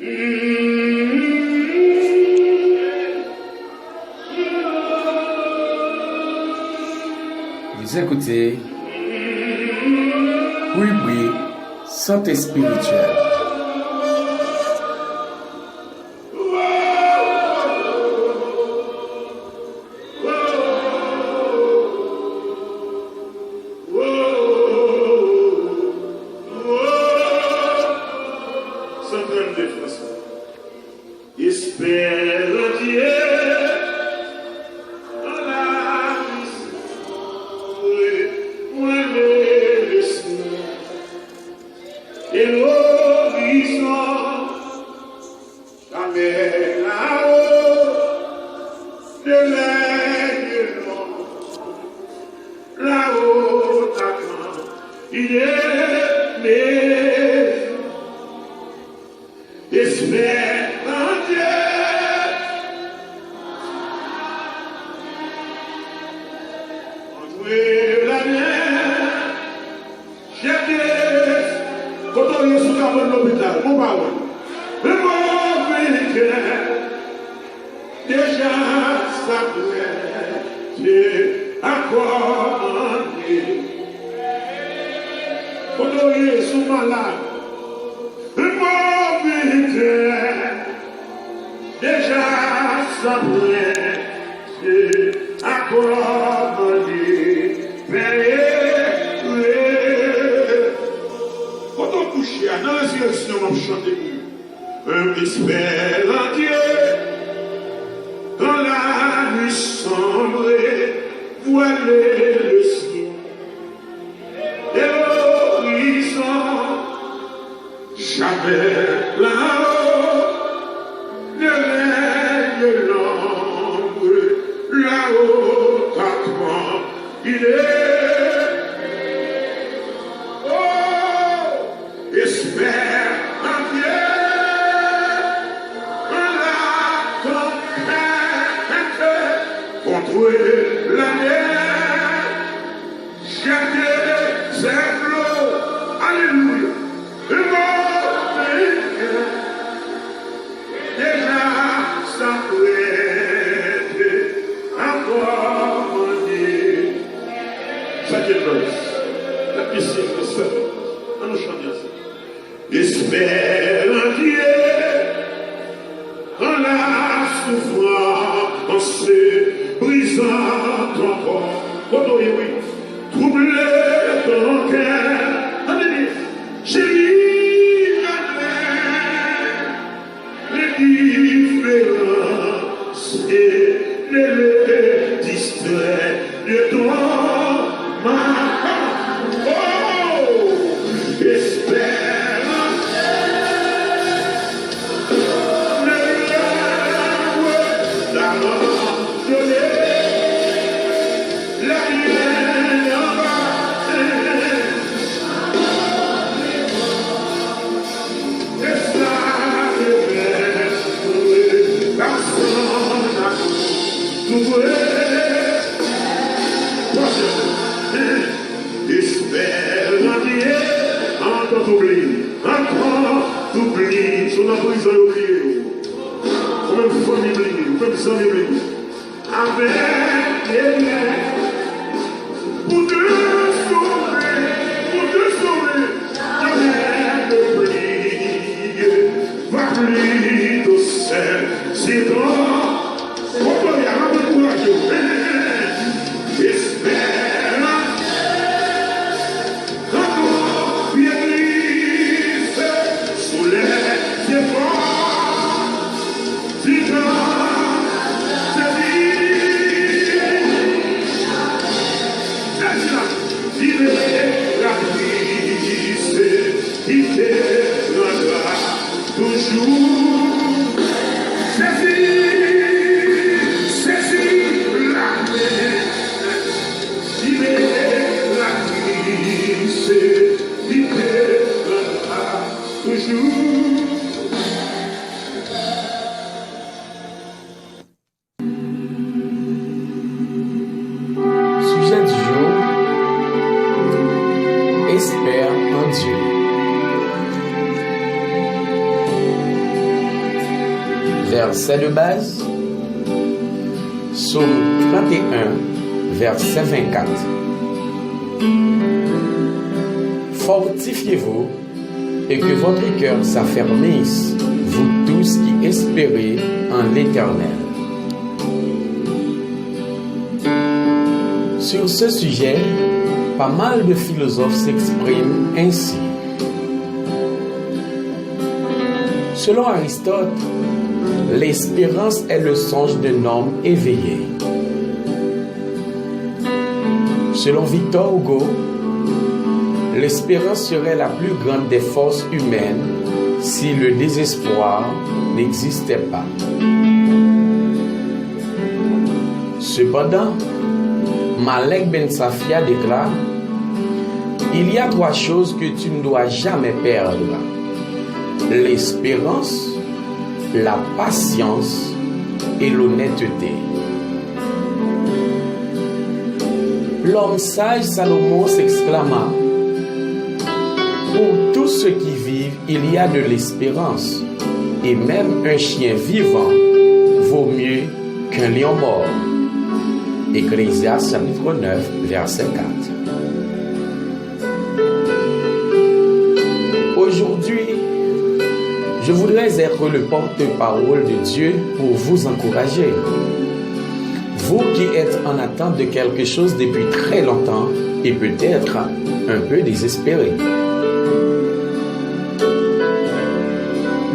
Vous écoutez rubrique santé spirituelle. Sujet du jour, espère en Dieu. Verset de base, Psaume 31, verset 24. Fortifiez-vous et que votre cœur s'affermisse, vous tous qui espérez en l'Éternel. Sur ce sujet, pas mal de philosophes s'expriment ainsi. Selon Aristote, l'espérance est le songe d'un homme éveillé. Selon Victor Hugo, l'espérance serait la plus grande des forces humaines si le désespoir n'existait pas. Cependant, Malek Ben Safia déclare: il y a 3 choses que tu ne dois jamais perdre: l'espérance, la patience et l'honnêteté. L'homme sage Salomon s'exclama: pour tous ceux qui vivent, il y a de l'espérance, et même un chien vivant vaut mieux qu'un lion mort. Ecclésiaste chapitre 9, verset 4. Aujourd'hui, je voudrais être le porte-parole de Dieu pour vous encourager. Vous qui êtes en attente de quelque chose depuis très longtemps et peut-être un peu désespéré.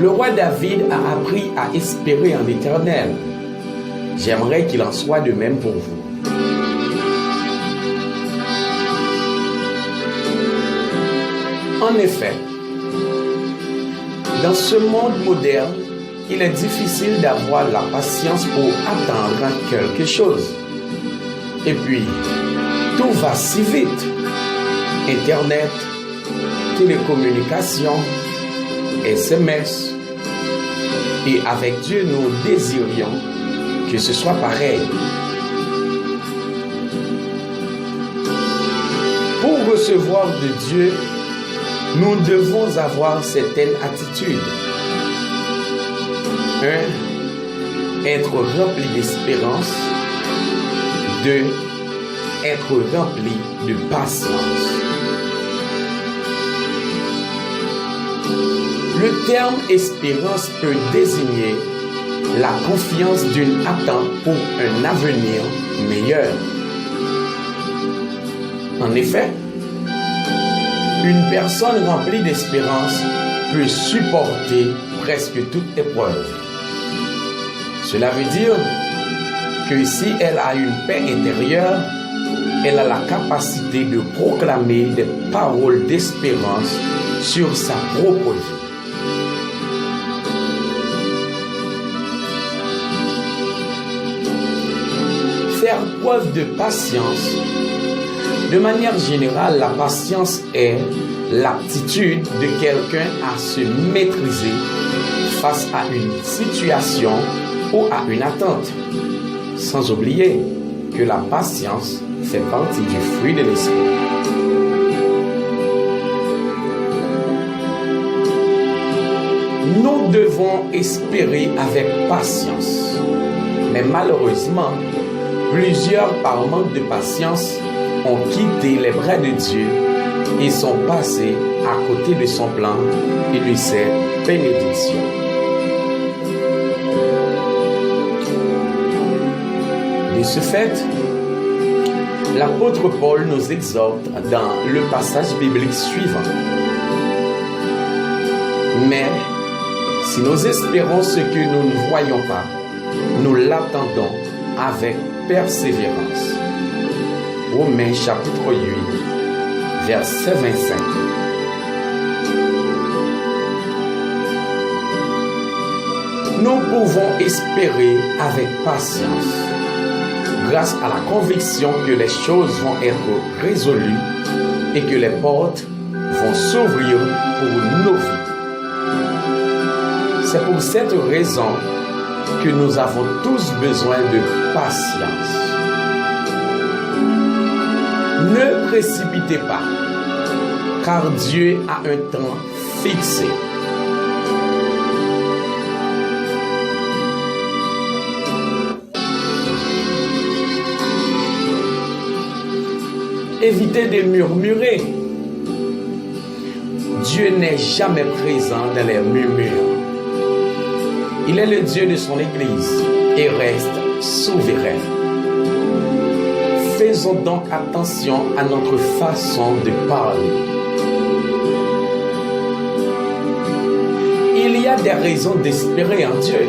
Le roi David a appris à espérer en l'Éternel. J'aimerais qu'il en soit de même pour vous. En effet, dans ce monde moderne, il est difficile d'avoir la patience pour attendre quelque chose. Et puis, tout va si vite. Internet, télécommunications, SMS. Et avec Dieu, nous désirions que ce soit pareil. Pour recevoir de Dieu, nous devons avoir certaines attitudes. 1. Être rempli d'espérance. 2. Être rempli de patience. Le terme espérance peut désigner la confiance d'une attente pour un avenir meilleur. En effet, une personne remplie d'espérance peut supporter presque toute épreuve. Cela veut dire que si elle a une paix intérieure, elle a la capacité de proclamer des paroles d'espérance sur sa propre vie. Faire preuve de patience. De manière générale, la patience est l'aptitude de quelqu'un à se maîtriser face à une situation ou à une attente. Sans oublier que la patience fait partie du fruit de l'esprit. Nous devons espérer avec patience. Mais malheureusement, plusieurs, par manque de patience, ont quitté les bras de Dieu et sont passés à côté de son plan et de ses bénédictions. De ce fait, l'apôtre Paul nous exhorte dans le passage biblique suivant. Mais si nous espérons ce que nous ne voyons pas, nous l'attendons avec persévérance. Romains chapitre 8, verset 25. Nous pouvons espérer avec patience, grâce à la conviction que les choses vont être résolues et que les portes vont s'ouvrir pour nos vies. C'est pour cette raison que nous avons tous besoin de patience. Ne précipitez pas, car Dieu a un temps fixé. Évitez de murmurer. Dieu n'est jamais présent dans les murmures. Il est le Dieu de son Église et reste souverain. Faisons donc attention à notre façon de parler. Il y a des raisons d'espérer en Dieu.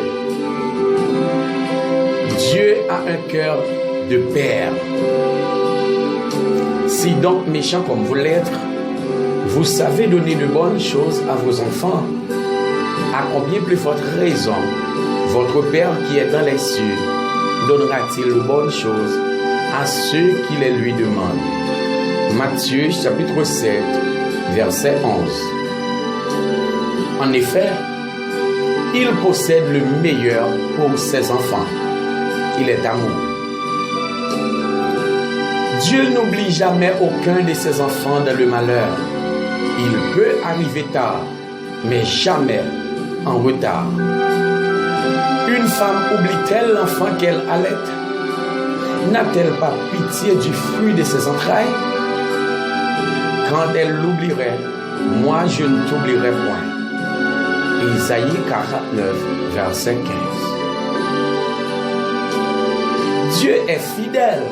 Dieu a un cœur de père. Si donc méchant comme vous l'êtes, vous savez donner de bonnes choses à vos enfants, à combien plus forte raison votre Père qui est dans les cieux donnera-t-il de bonnes choses à ceux qui les lui demandent? Matthieu chapitre 7, verset 11. En effet, il possède le meilleur pour ses enfants. Il est amour. Dieu n'oublie jamais aucun de ses enfants dans le malheur. Il peut arriver tard, mais jamais en retard. Une femme oublie-t-elle l'enfant qu'elle allaite? N'a-t-elle pas pitié du fruit de ses entrailles? Quand elle l'oublierait, moi je ne t'oublierai point. Isaïe 49, verset 15. Dieu est fidèle.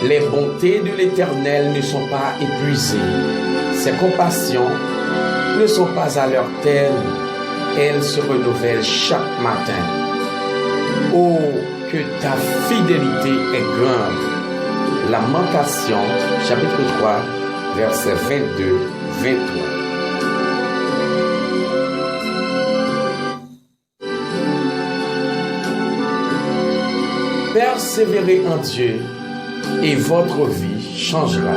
Les bontés de l'Éternel ne sont pas épuisées. Ses compassions ne sont pas à leur terme. Elles se renouvellent chaque matin. Oh, que ta fidélité est grande. Lamentation, chapitre 3, versets 22-23. Persévérez en Dieu et votre vie changera.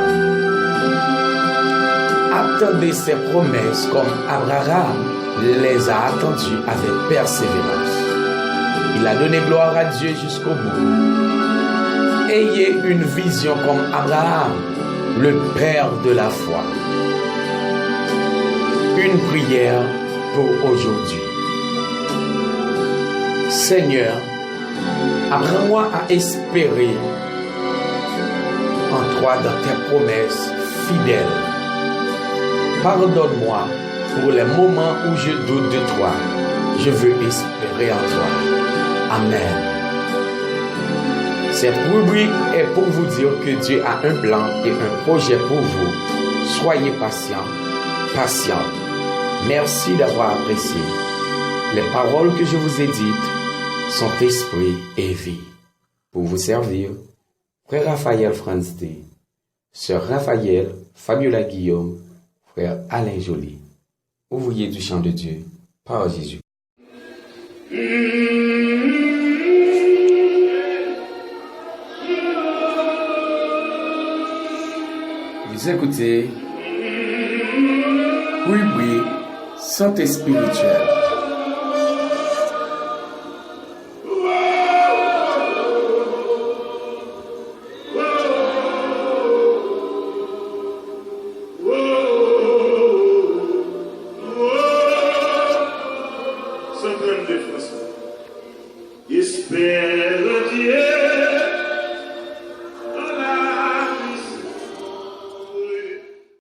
Attendez ses promesses comme Abraham les a attendues avec persévérance. Il a donné gloire à Dieu jusqu'au bout. Ayez une vision comme Abraham, le père de la foi. Une prière pour aujourd'hui. Seigneur, apprends-moi à espérer en toi dans tes promesses fidèles. Pardonne-moi pour les moments où je doute de toi. Je veux espérer en toi. Amen. Cette rubrique est pour vous dire que Dieu a un plan et un projet pour vous. Soyez patients, patientes. Merci d'avoir apprécié. Les paroles que je vous ai dites sont esprit et vie. Pour vous servir, Frère Raphaël Franz D, Sœur Raphaël, Fabiola Guillaume, Frère Alain Joly, ouvrier du chant de Dieu, par Jésus. Vous écoutez rubrique santé spirituelle.